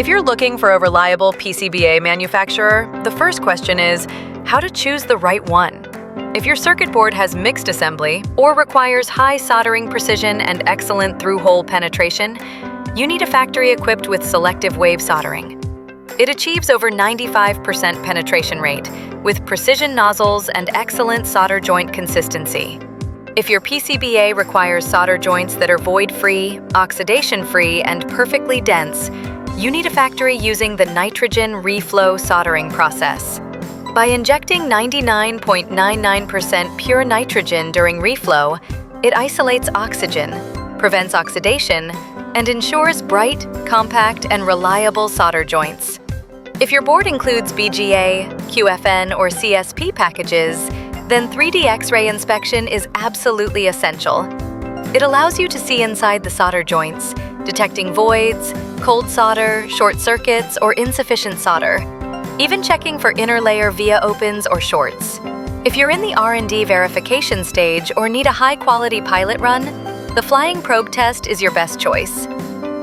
If you're looking for a reliable PCBA manufacturer, the first question is how to choose the right one. If your circuit board has mixed assembly or requires high soldering precision and excellent through-hole penetration, you need a factory equipped with selective wave soldering. It achieves over 95% penetration rate with precision nozzles and excellent solder joint consistency. If your PCBA requires solder joints that are void-free, oxidation-free, and perfectly dense, you need a factory using the nitrogen reflow soldering process. By injecting 99.99% pure nitrogen during reflow, it isolates oxygen, prevents oxidation, and ensures bright, compact, and reliable solder joints. If your board includes BGA, QFN, or CSP packages, then 3D X-ray inspection is absolutely essential. It allows you to see inside the solder joints, detecting voids, cold solder, short circuits, or insufficient solder, even checking for interlayer via opens or shorts. If you're in the R&D verification stage or need a high-quality pilot run, the flying probe test is your best choice.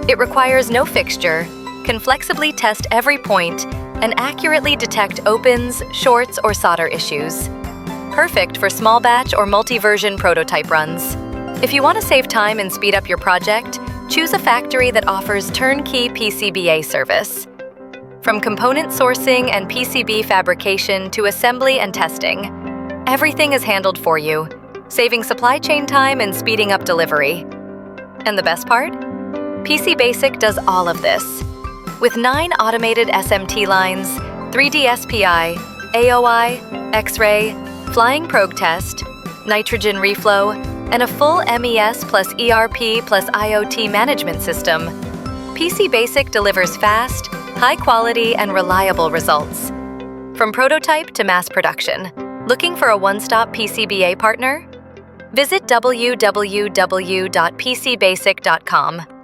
It requires no fixture, can flexibly test every point, and accurately detect opens, shorts, or solder issues. Perfect for small batch or multi-version prototype runs. If you want to save time and speed up your project, choose a factory that offers turnkey PCBA service. From component sourcing and PCB fabrication to assembly and testing, everything is handled for you, saving supply chain time and speeding up delivery. And the best part? PCBasic does all of this. With 9 automated SMT lines, 3D SPI, AOI, X-ray, flying probe test, nitrogen reflow, and a full MES plus ERP plus IoT management system, PCBasic delivers fast, high-quality, and reliable results. From prototype to mass production, looking for a one-stop PCBA partner? Visit www.pcbasic.com.